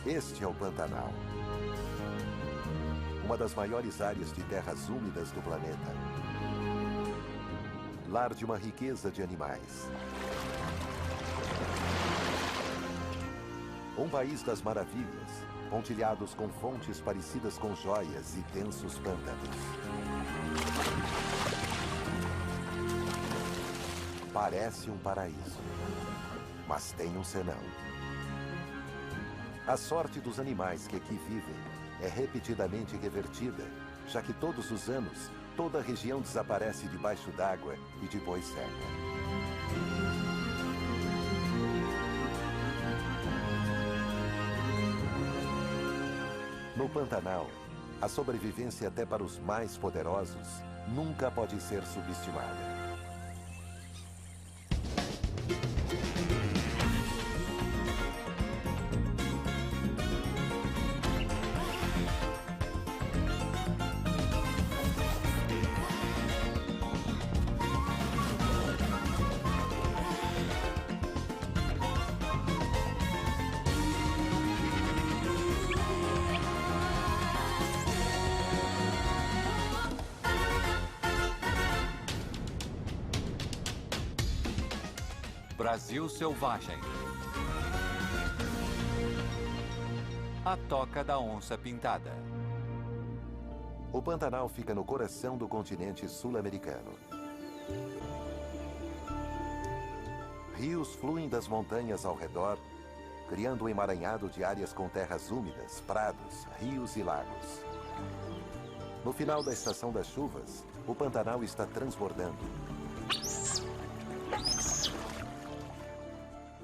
Este é o Pantanal, uma das maiores áreas de terras úmidas do planeta. Lar de uma riqueza de animais. Um país das maravilhas, pontilhados com fontes parecidas com joias e densos pântanos. Parece um paraíso, mas tem um senão. A sorte dos animais que aqui vivem é repetidamente revertida, já que todos os anos, toda a região desaparece debaixo d'água e depois seca. No Pantanal, a sobrevivência até para os mais poderosos nunca pode ser subestimada. Brasil Selvagem. A Toca da Onça Pintada. O Pantanal fica no coração do continente sul-americano. Rios fluem das montanhas ao redor, criando um emaranhado de áreas com terras úmidas, prados, rios e lagos. No final da estação das chuvas, o Pantanal está transbordando.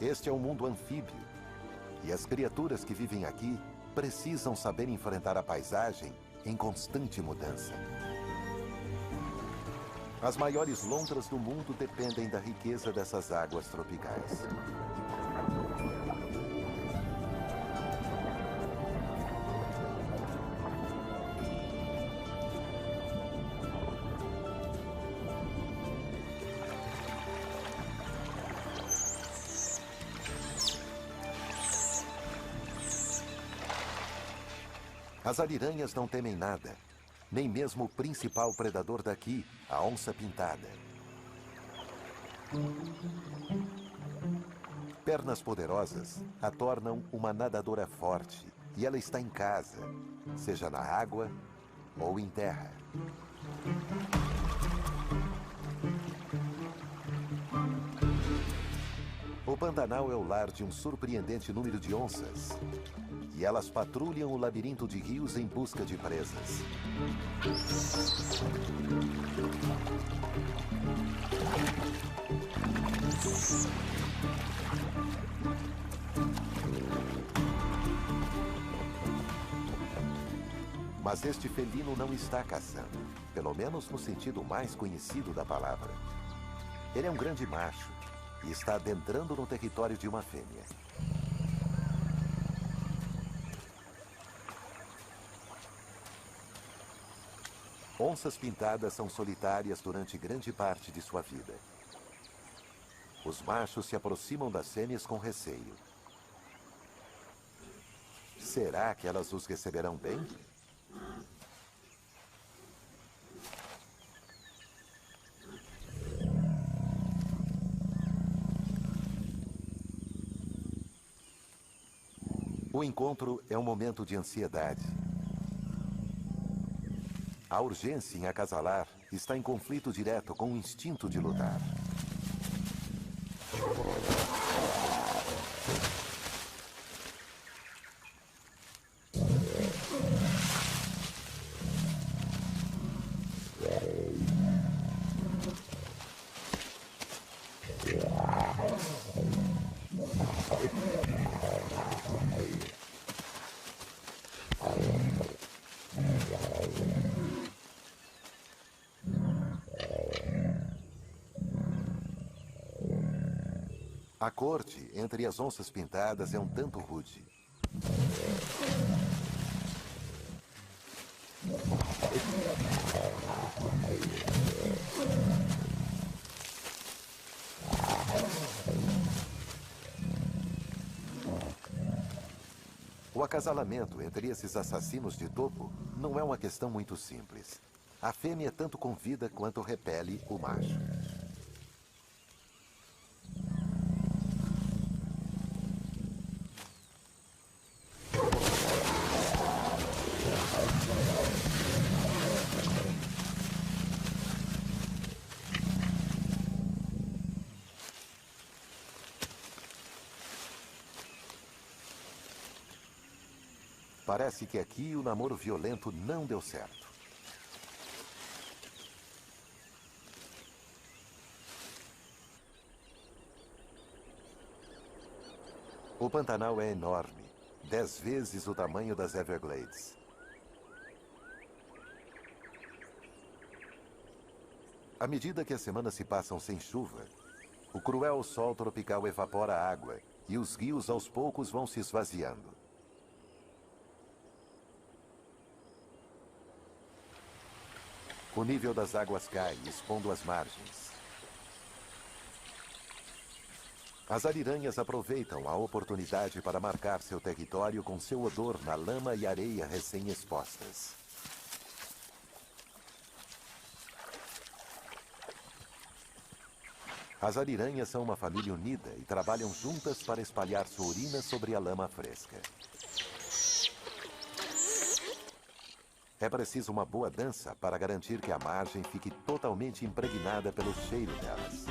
Este é um mundo anfíbio, e as criaturas que vivem aqui precisam saber enfrentar a paisagem em constante mudança. As maiores lontras do mundo dependem da riqueza dessas águas tropicais. As ariranhas não temem nada, nem mesmo o principal predador daqui, a onça pintada. Pernas poderosas a tornam uma nadadora forte, e ela está em casa, seja na água ou em terra. O Pantanal é o lar de um surpreendente número de onças. E elas patrulham o labirinto de rios em busca de presas. Mas este felino não está caçando, pelo menos no sentido mais conhecido da palavra. Ele é um grande macho e está adentrando no território de uma fêmea. Onças pintadas são solitárias durante grande parte de sua vida. Os machos se aproximam das fêmeas com receio. Será que elas os receberão bem? O encontro é um momento de ansiedade. A urgência em acasalar está em conflito direto com o instinto de lutar. A corte entre as onças pintadas é um tanto rude. O acasalamento entre esses assassinos de topo não é uma questão muito simples. A fêmea tanto convida quanto repele o macho. Parece que aqui o namoro violento não deu certo. O Pantanal é enorme, 10 vezes o tamanho das Everglades. À medida que as semanas se passam sem chuva, o cruel sol tropical evapora a água e os rios aos poucos vão se esvaziando. O nível das águas cai, expondo as margens. As ariranhas aproveitam a oportunidade para marcar seu território com seu odor na lama e areia recém-expostas. As ariranhas são uma família unida e trabalham juntas para espalhar sua urina sobre a lama fresca. É preciso uma boa dança para garantir que a margem fique totalmente impregnada pelo cheiro delas.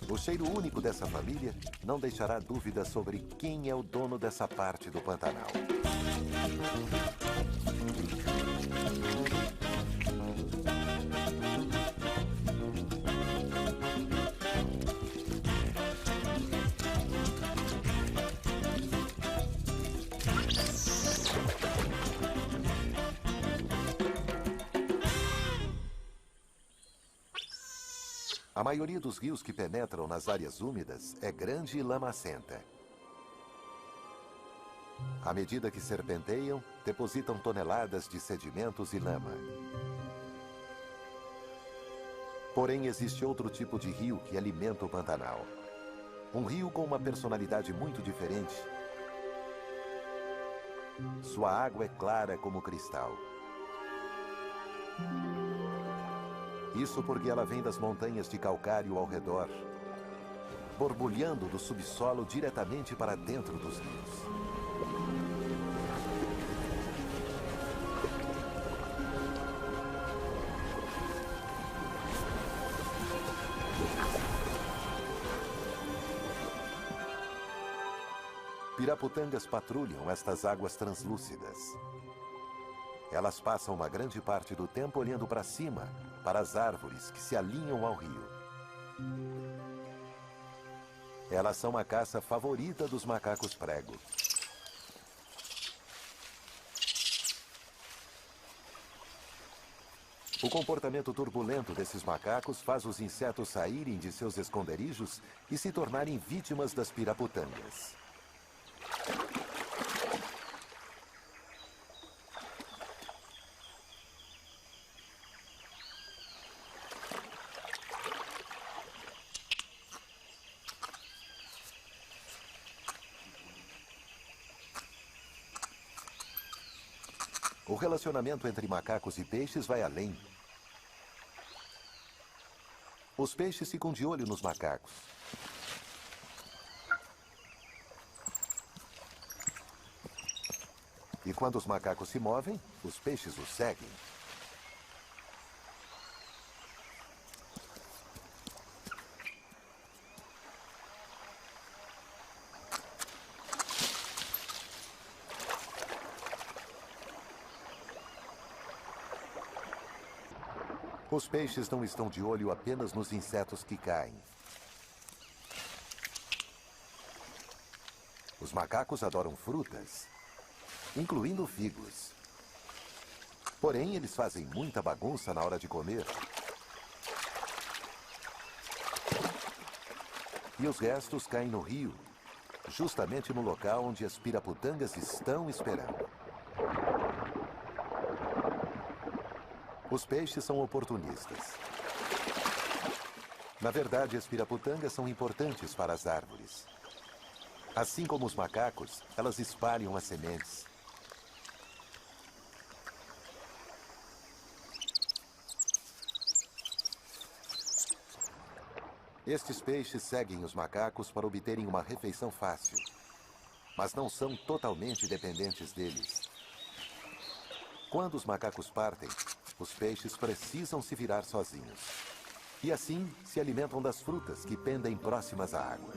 O cheiro único dessa família não deixará dúvida sobre quem é o dono dessa parte do Pantanal. A maioria dos rios que penetram nas áreas úmidas é grande e lamacenta. À medida que serpenteiam, depositam toneladas de sedimentos e lama. Porém, existe outro tipo de rio que alimenta o Pantanal. Um rio com uma personalidade muito diferente. Sua água é clara como cristal. Isso porque ela vem das montanhas de calcário ao redor, borbulhando do subsolo diretamente para dentro dos rios. Piraputangas patrulham estas águas translúcidas. Elas passam uma grande parte do tempo olhando para cima, para as árvores que se alinham ao rio. Elas são a caça favorita dos macacos prego. O comportamento turbulento desses macacos faz os insetos saírem de seus esconderijos e se tornarem vítimas das piraputangas. O relacionamento entre macacos e peixes vai além. Os peixes ficam de olho nos macacos. E quando os macacos se movem, os peixes os seguem. Os peixes não estão de olho apenas nos insetos que caem. Os macacos adoram frutas, incluindo figos. Porém, eles fazem muita bagunça na hora de comer. E os restos caem no rio, justamente no local onde as piraputangas estão esperando. Os peixes são oportunistas. Na verdade, as piraputangas são importantes para as árvores. Assim como os macacos, elas espalham as sementes. Estes peixes seguem os macacos para obterem uma refeição fácil, mas não são totalmente dependentes deles. Quando os macacos partem, os peixes precisam se virar sozinhos. E assim se alimentam das frutas que pendem próximas à água.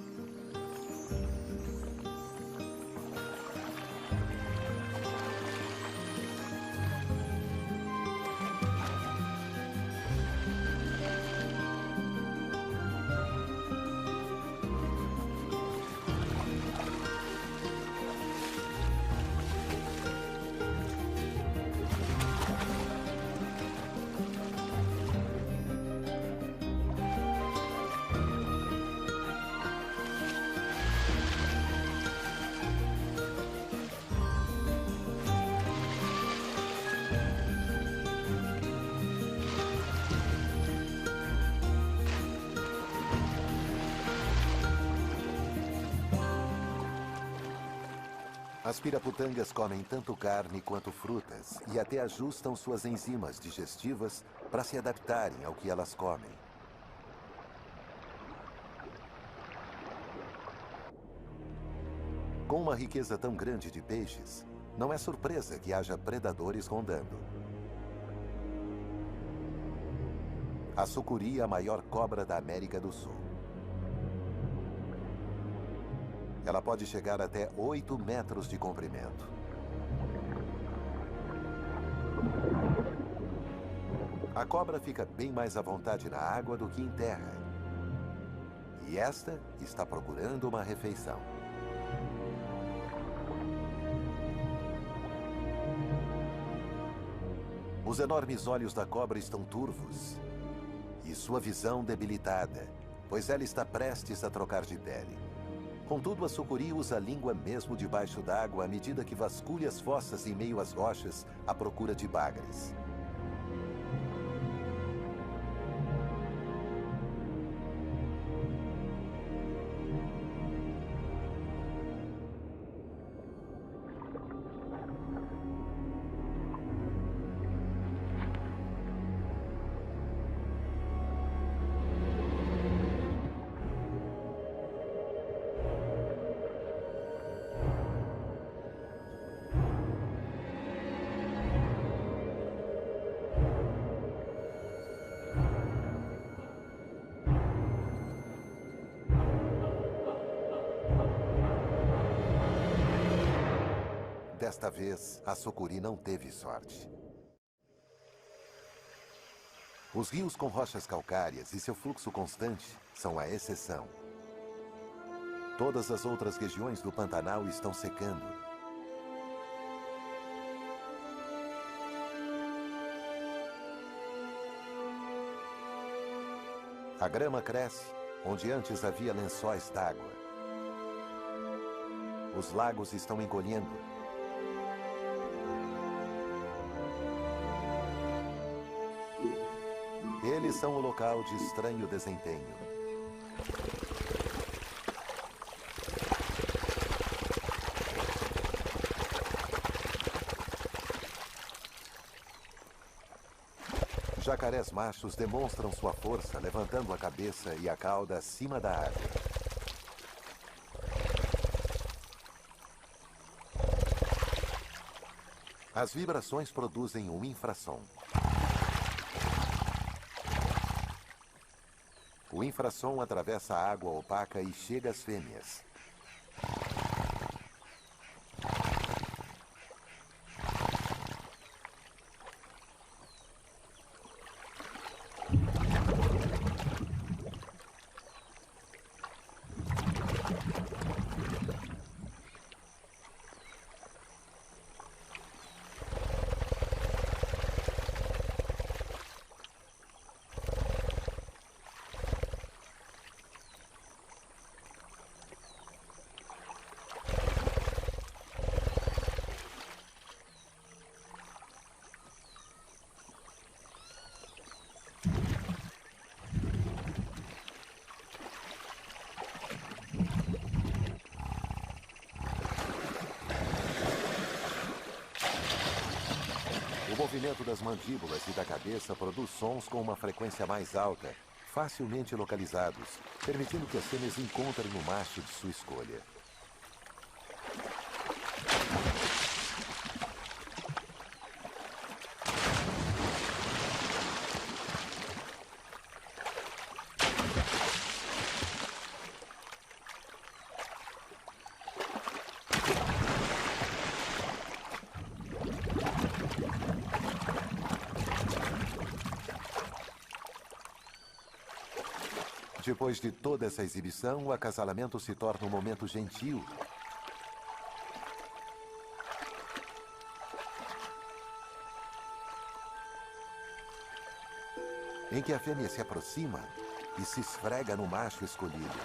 As piraputangas comem tanto carne quanto frutas e até ajustam suas enzimas digestivas para se adaptarem ao que elas comem. Com uma riqueza tão grande de peixes, não é surpresa que haja predadores rondando. A sucuri é a maior cobra da América do Sul. Ela pode chegar até 8 metros de comprimento. A cobra fica bem mais à vontade na água do que em terra. E esta está procurando uma refeição. Os enormes olhos da cobra estão turvos e sua visão debilitada, pois ela está prestes a trocar de pele. Contudo, a sucuri usa a língua mesmo debaixo d'água à medida que vasculha as fossas em meio às rochas à procura de bagres. Desta vez, a sucuri não teve sorte. Os rios com rochas calcárias e seu fluxo constante são a exceção. Todas as outras regiões do Pantanal estão secando. A grama cresce onde antes havia lençóis d'água. Os lagos estão encolhendo. Eles são o local de estranho desempenho. Jacarés machos demonstram sua força levantando a cabeça e a cauda acima da água. As vibrações produzem um infrassom. O infrassom atravessa a água opaca e chega às fêmeas. movimento das mandíbulas e da cabeça produz sons com uma frequência mais alta, facilmente localizados, permitindo que as fêmeas encontrem o macho de sua escolha. Depois de toda essa exibição, o acasalamento se torna um momento gentil. Em que a fêmea se aproxima e se esfrega no macho escolhido.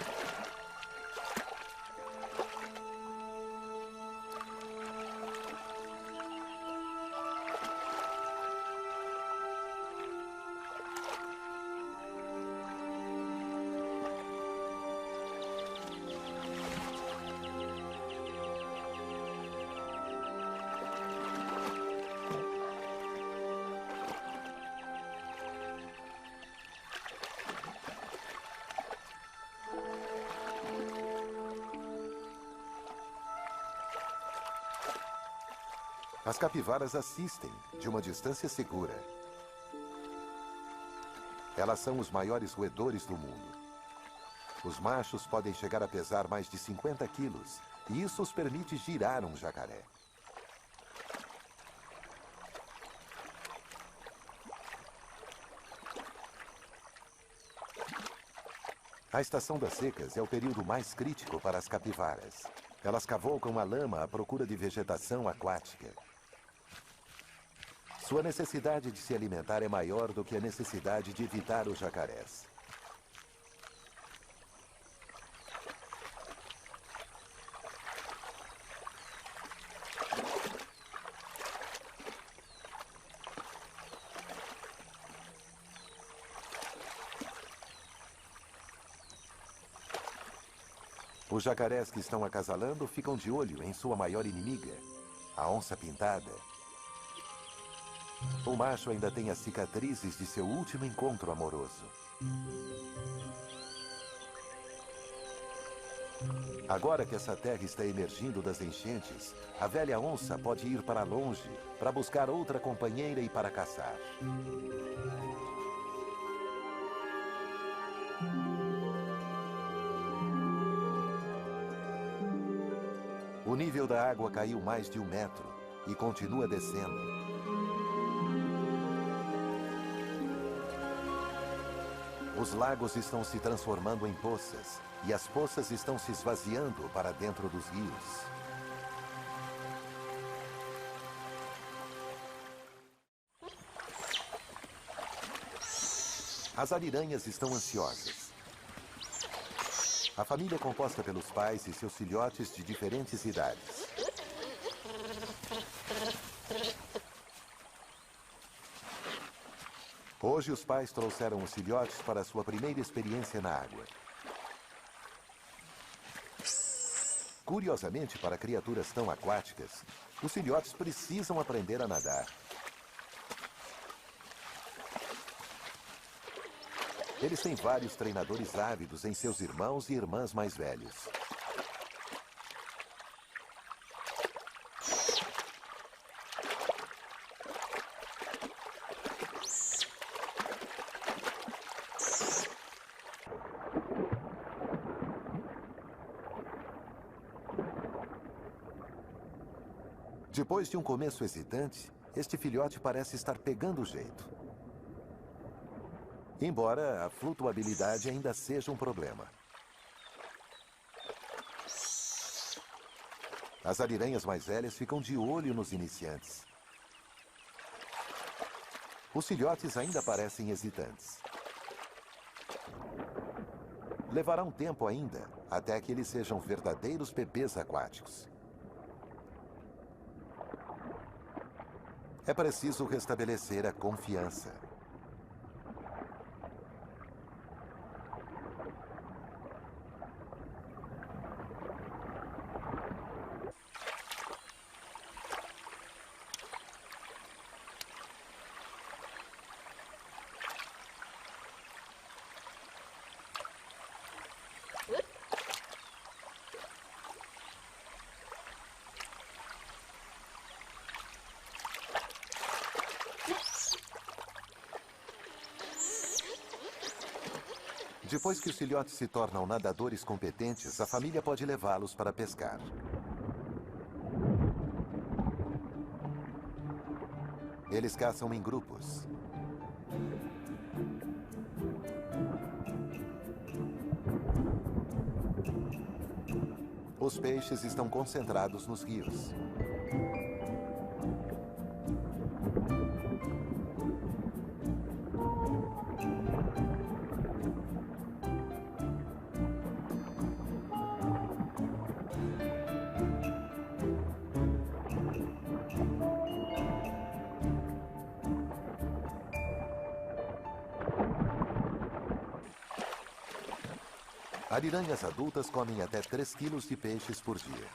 As capivaras assistem, de uma distância segura. Elas são os maiores roedores do mundo. Os machos podem chegar a pesar mais de 50 quilos, e isso os permite girar um jacaré. A estação das secas é o período mais crítico para as capivaras. Elas cavalcam a lama à procura de vegetação aquática. Sua necessidade de se alimentar é maior do que a necessidade de evitar os jacarés. Os jacarés que estão acasalando ficam de olho em sua maior inimiga, a onça-pintada. O macho ainda tem as cicatrizes de seu último encontro amoroso. Agora que essa terra está emergindo das enchentes, a velha onça pode ir para longe para buscar outra companheira e para caçar. O nível da água caiu mais de 1 metro e continua descendo. Os lagos estão se transformando em poças e as poças estão se esvaziando para dentro dos rios. As ariranhas estão ansiosas. A família é composta pelos pais e seus filhotes de diferentes idades. Hoje, os pais trouxeram os filhotes para sua primeira experiência na água. Curiosamente, para criaturas tão aquáticas, os filhotes precisam aprender a nadar. Eles têm vários treinadores ávidos em seus irmãos e irmãs mais velhos. Depois de um começo hesitante, este filhote parece estar pegando o jeito. Embora a flutuabilidade ainda seja um problema. As ariranhas mais velhas ficam de olho nos iniciantes. Os filhotes ainda parecem hesitantes. Levará um tempo ainda, até que eles sejam verdadeiros bebês aquáticos. É preciso restabelecer a confiança. Depois que os filhotes se tornam nadadores competentes, a família pode levá-los para pescar. Eles caçam em grupos. Os peixes estão concentrados nos rios. Ariranhas adultas comem até 3 quilos de peixes por dia.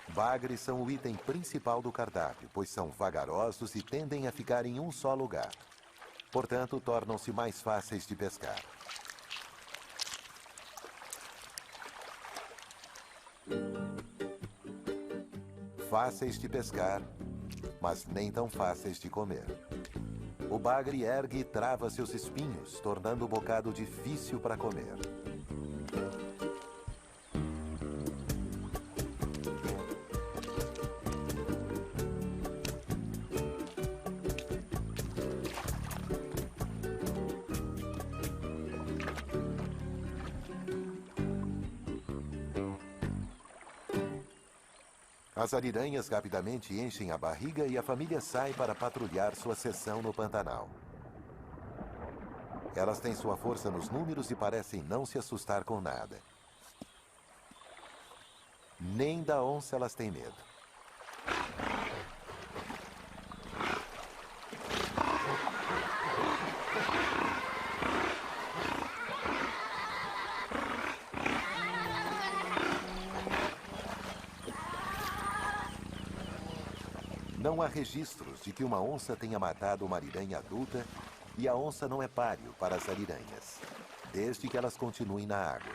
Bagres são o item principal do cardápio, pois são vagarosos e tendem a ficar em um só lugar. Portanto, tornam-se mais fáceis de pescar. Fáceis de pescar, mas nem tão fáceis de comer. O bagre ergue e trava seus espinhos, tornando o bocado difícil para comer. As ariranhas rapidamente enchem a barriga e a família sai para patrulhar sua seção no Pantanal. Elas têm sua força nos números e parecem não se assustar com nada. Nem da onça elas têm medo. Não há registros de que uma onça tenha matado uma ariranha adulta e a onça não é páreo para as ariranhas, desde que elas continuem na água.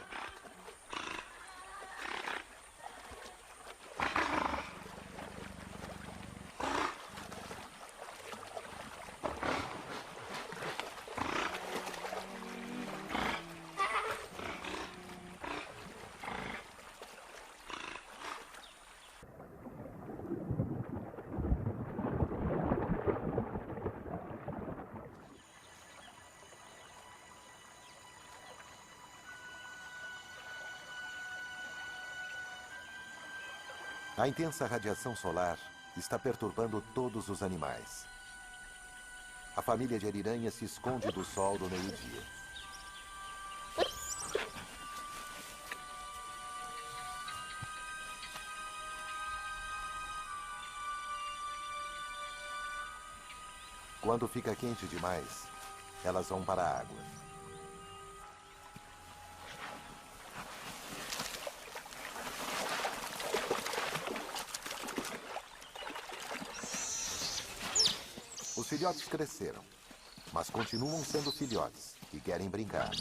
A intensa radiação solar está perturbando todos os animais. A família de ariranhas se esconde do sol do meio-dia. Quando fica quente demais, elas vão para a água. Os filhotes cresceram, mas continuam sendo filhotes e querem brincar.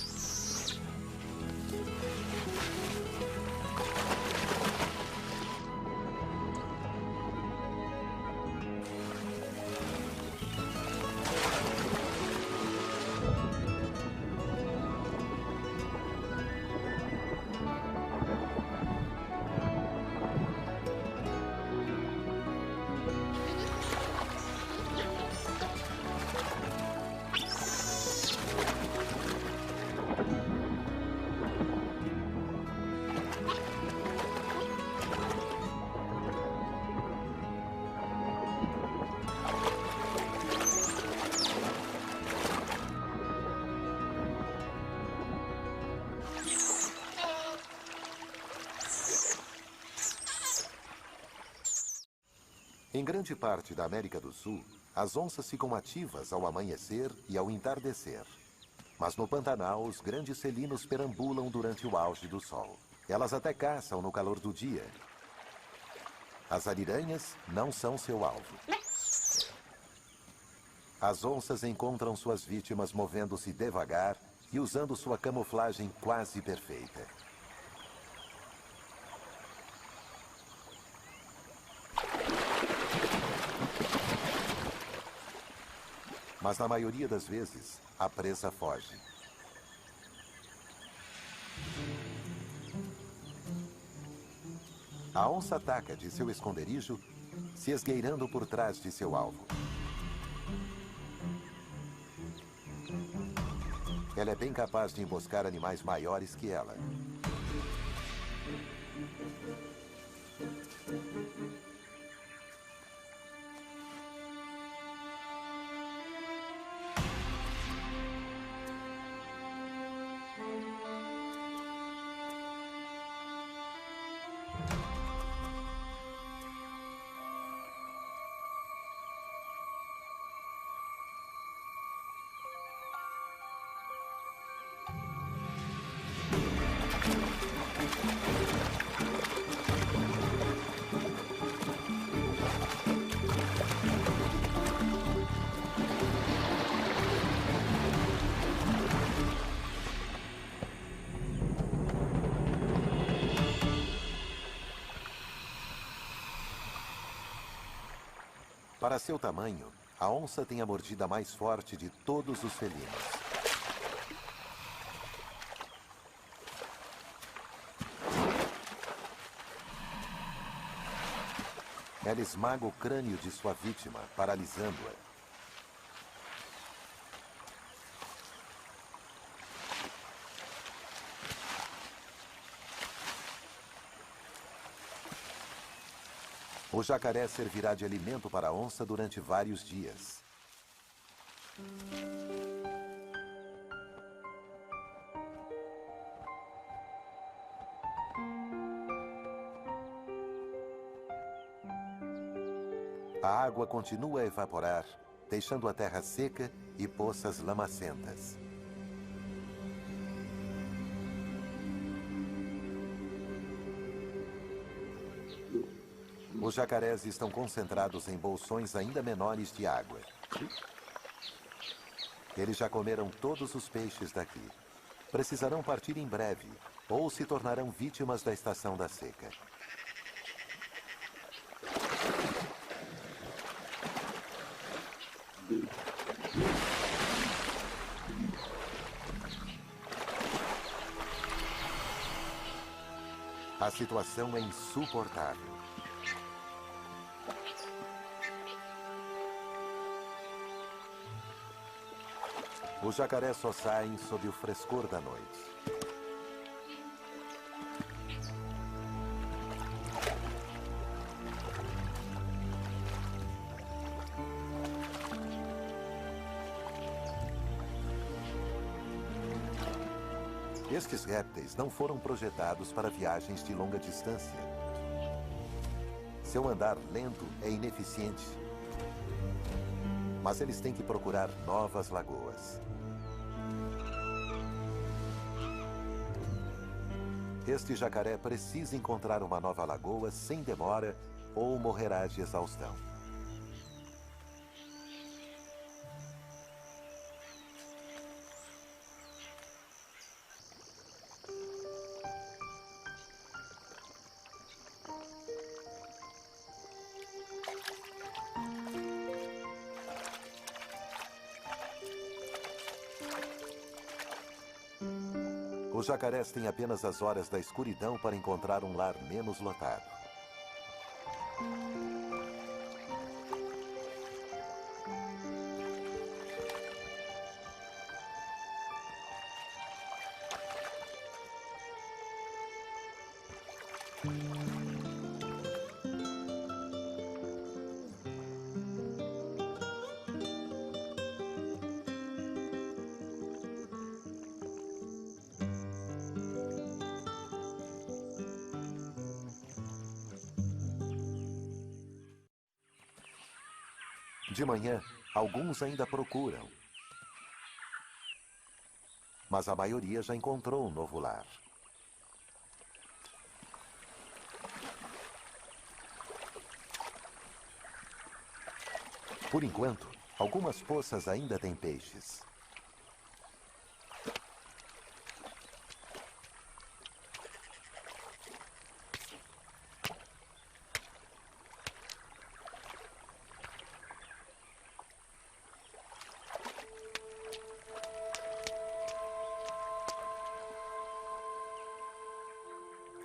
Em grande parte da América do Sul, as onças ficam ativas ao amanhecer e ao entardecer. Mas no Pantanal, os grandes felinos perambulam durante o auge do sol. Elas até caçam no calor do dia. As ariranhas não são seu alvo. As onças encontram suas vítimas movendo-se devagar e usando sua camuflagem quase perfeita. Mas na maioria das vezes, a presa foge. A onça ataca de seu esconderijo, se esgueirando por trás de seu alvo. Ela é bem capaz de emboscar animais maiores que ela. Para seu tamanho, a onça tem a mordida mais forte de todos os felinos. Ela esmaga o crânio de sua vítima, paralisando-a. O jacaré servirá de alimento para a onça durante vários dias. A água continua a evaporar, deixando a terra seca e poças lamacentas. Os jacarés estão concentrados em bolsões ainda menores de água. Eles já comeram todos os peixes daqui. Precisarão partir em breve, ou se tornarão vítimas da estação da seca. A situação é insuportável. Os jacarés só saem sob o frescor da noite. Estes répteis não foram projetados para viagens de longa distância. Seu andar lento é ineficiente. Mas eles têm que procurar novas lagoas. Este jacaré precisa encontrar uma nova lagoa sem demora ou morrerá de exaustão. Os jacarés têm apenas as horas da escuridão para encontrar um lar menos lotado. De manhã, alguns ainda procuram. Mas a maioria já encontrou um novo lar. Por enquanto, algumas poças ainda têm peixes.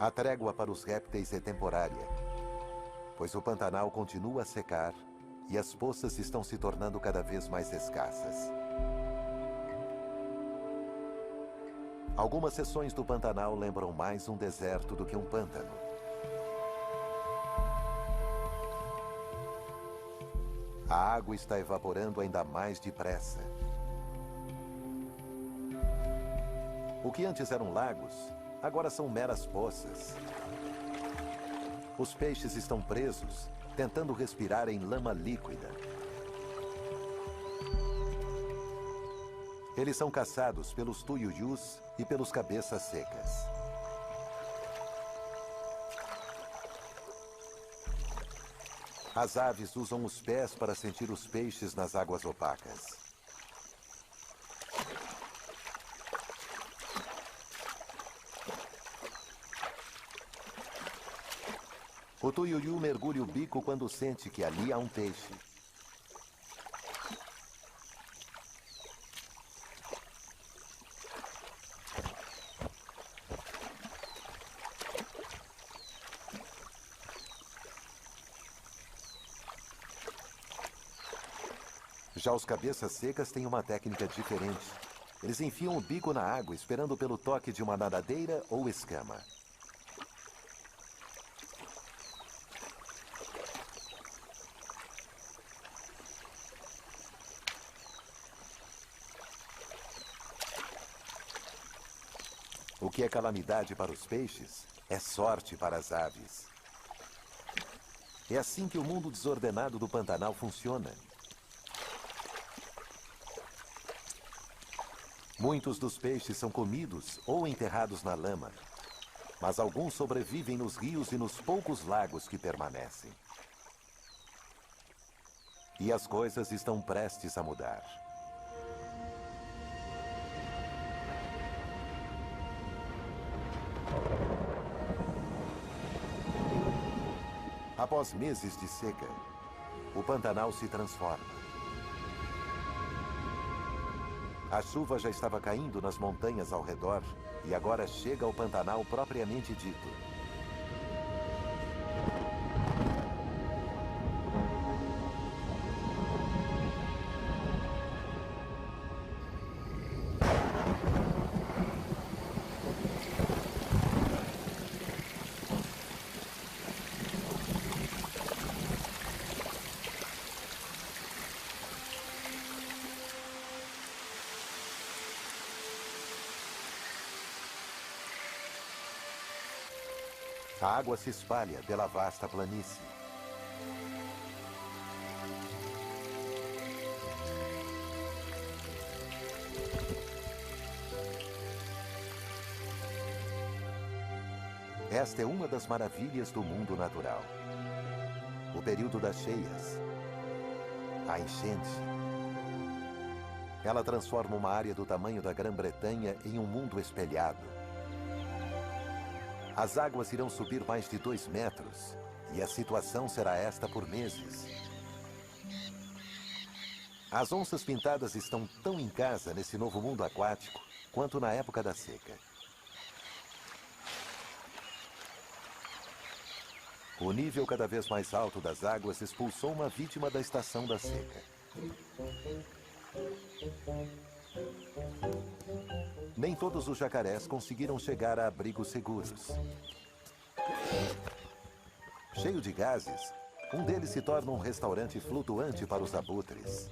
A trégua para os répteis é temporária, pois o Pantanal continua a secar e as poças estão se tornando cada vez mais escassas. Algumas seções do Pantanal lembram mais um deserto do que um pântano. A água está evaporando ainda mais depressa. O que antes eram lagos, agora são meras poças. Os peixes estão presos, tentando respirar em lama líquida. Eles são caçados pelos tuiuius e pelos cabeças secas. As aves usam os pés para sentir os peixes nas águas opacas. O tuiuiu mergulha o bico quando sente que ali há um peixe. Já os cabeças secas têm uma técnica diferente. Eles enfiam o bico na água esperando pelo toque de uma nadadeira ou escama. O que é calamidade para os peixes é sorte para as aves. É assim que o mundo desordenado do Pantanal funciona. Muitos dos peixes são comidos ou enterrados na lama, mas alguns sobrevivem nos rios e nos poucos lagos que permanecem. E as coisas estão prestes a mudar. Após meses de seca, o Pantanal se transforma. A chuva já estava caindo nas montanhas ao redor e agora chega ao Pantanal propriamente dito. A água se espalha pela vasta planície. Esta é uma das maravilhas do mundo natural. O período das cheias. A enchente. Ela transforma uma área do tamanho da Grã-Bretanha em um mundo espelhado. As águas irão subir mais de 2 metros e a situação será esta por meses. As onças pintadas estão tão em casa nesse novo mundo aquático quanto na época da seca. O nível cada vez mais alto das águas expulsou uma vítima da estação da seca. Nem todos os jacarés conseguiram chegar a abrigos seguros. Cheio de gases, um deles se torna um restaurante flutuante para os abutres.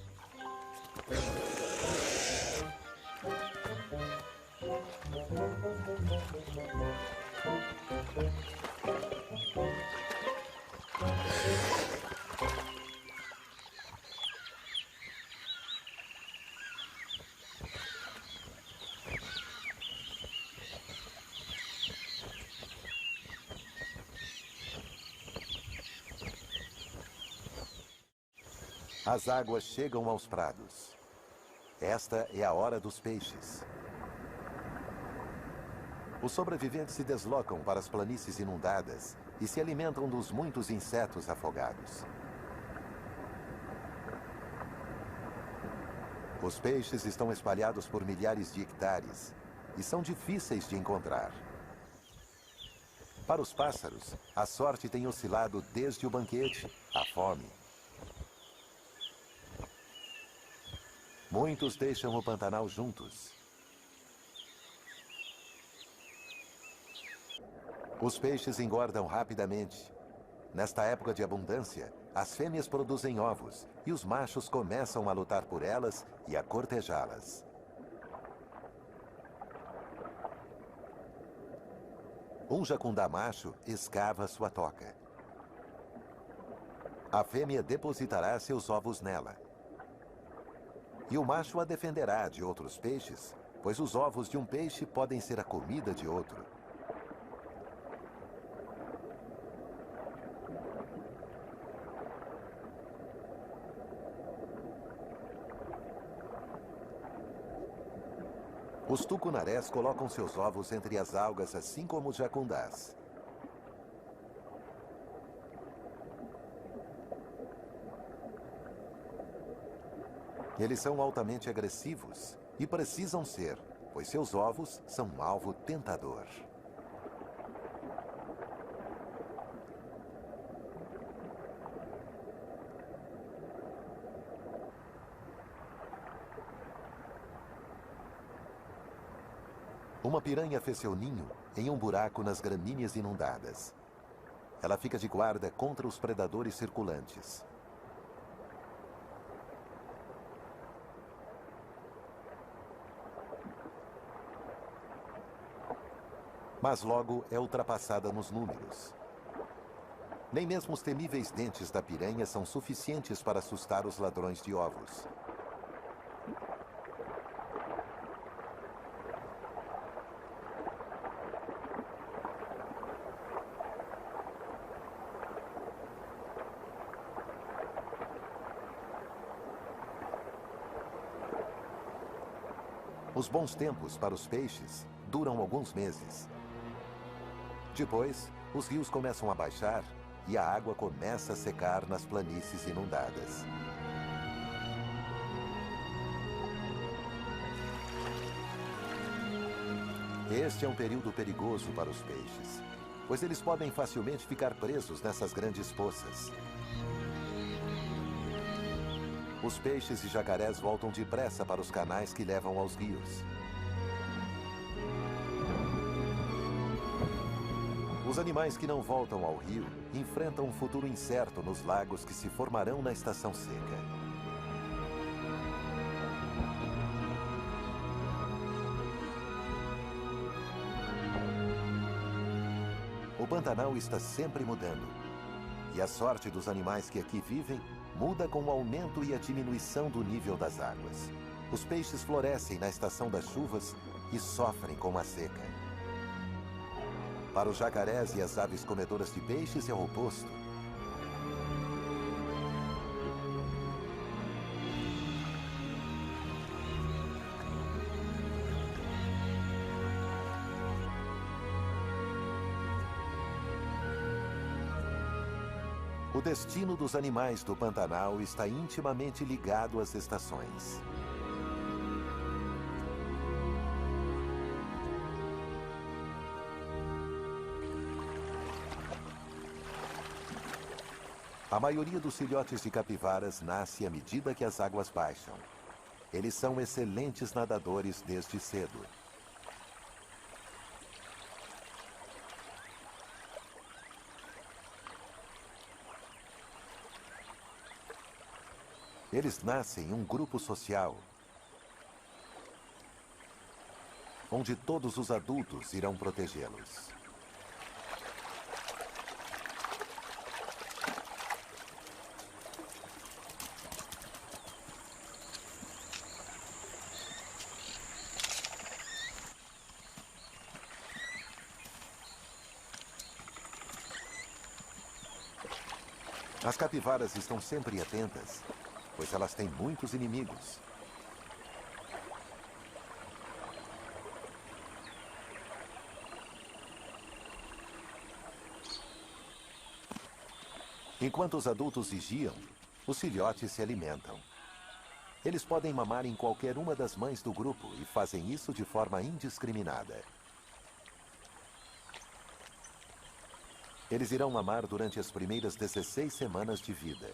As águas chegam aos prados. Esta é a hora dos peixes. Os sobreviventes se deslocam para as planícies inundadas e se alimentam dos muitos insetos afogados. Os peixes estão espalhados por milhares de hectares e são difíceis de encontrar. Para os pássaros, a sorte tem oscilado desde o banquete à fome. Muitos deixam o Pantanal juntos. Os peixes engordam rapidamente. Nesta época de abundância, as fêmeas produzem ovos e os machos começam a lutar por elas e a cortejá-las. Um jacundá macho escava sua toca. A fêmea depositará seus ovos nela. E o macho a defenderá de outros peixes, pois os ovos de um peixe podem ser a comida de outro. Os tucunarés colocam seus ovos entre as algas, assim como os jacundás. Eles são altamente agressivos e precisam ser, pois seus ovos são um alvo tentador. Uma piranha fez seu ninho em um buraco nas gramíneas inundadas. Ela fica de guarda contra os predadores circulantes. Mas logo é ultrapassada nos números. Nem mesmo os temíveis dentes da piranha são suficientes para assustar os ladrões de ovos. Os bons tempos para os peixes duram alguns meses. Depois, os rios começam a baixar e a água começa a secar nas planícies inundadas. Este é um período perigoso para os peixes, pois eles podem facilmente ficar presos nessas grandes poças. Os peixes e jacarés voltam depressa para os canais que levam aos rios. Os animais que não voltam ao rio enfrentam um futuro incerto nos lagos que se formarão na estação seca. O Pantanal está sempre mudando. E a sorte dos animais que aqui vivem muda com o aumento e a diminuição do nível das águas. Os peixes florescem na estação das chuvas e sofrem com a seca. Para os jacarés e as aves comedoras de peixes é o oposto. O destino dos animais do Pantanal está intimamente ligado às estações. A maioria dos filhotes de capivaras nasce à medida que as águas baixam. Eles são excelentes nadadores desde cedo. Eles nascem em um grupo social, onde todos os adultos irão protegê-los. As capivaras estão sempre atentas, pois elas têm muitos inimigos. Enquanto os adultos vigiam, os filhotes se alimentam. Eles podem mamar em qualquer uma das mães do grupo e fazem isso de forma indiscriminada. Eles irão mamar durante as primeiras 16 semanas de vida.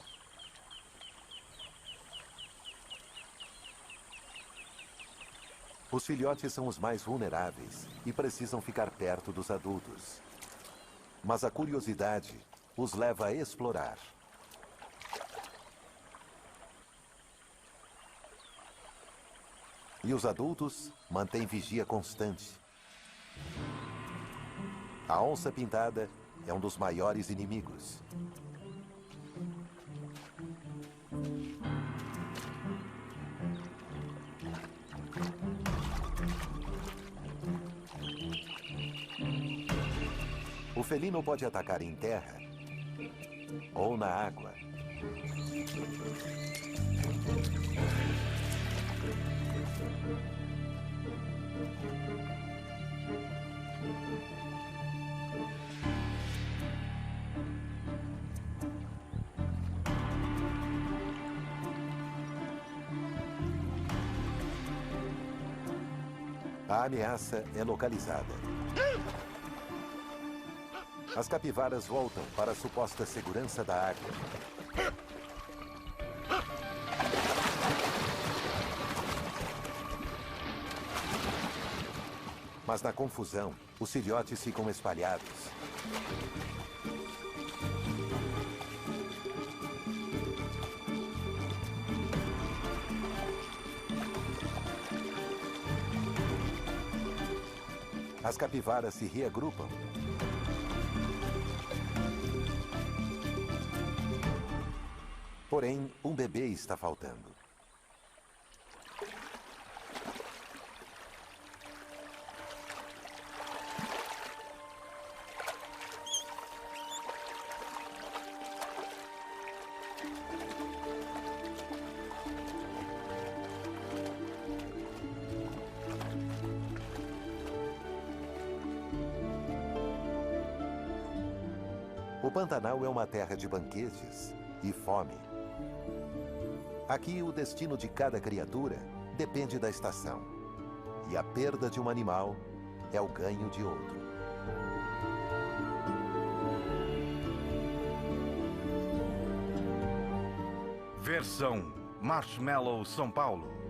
Os filhotes são os mais vulneráveis e precisam ficar perto dos adultos. Mas a curiosidade os leva a explorar. E os adultos mantêm vigia constante. A onça-pintada é um dos maiores inimigos. O felino pode atacar em terra ou na água. A ameaça é localizada. As capivaras voltam para a suposta segurança da água. Mas na confusão, os filhotes ficam espalhados. As capivaras se reagrupam. Porém, um bebê está faltando. O Pantanal é uma terra de banquetes e fome. Aqui, o destino de cada criatura depende da estação. E a perda de um animal é o ganho de outro. Versão Marshmallow São Paulo.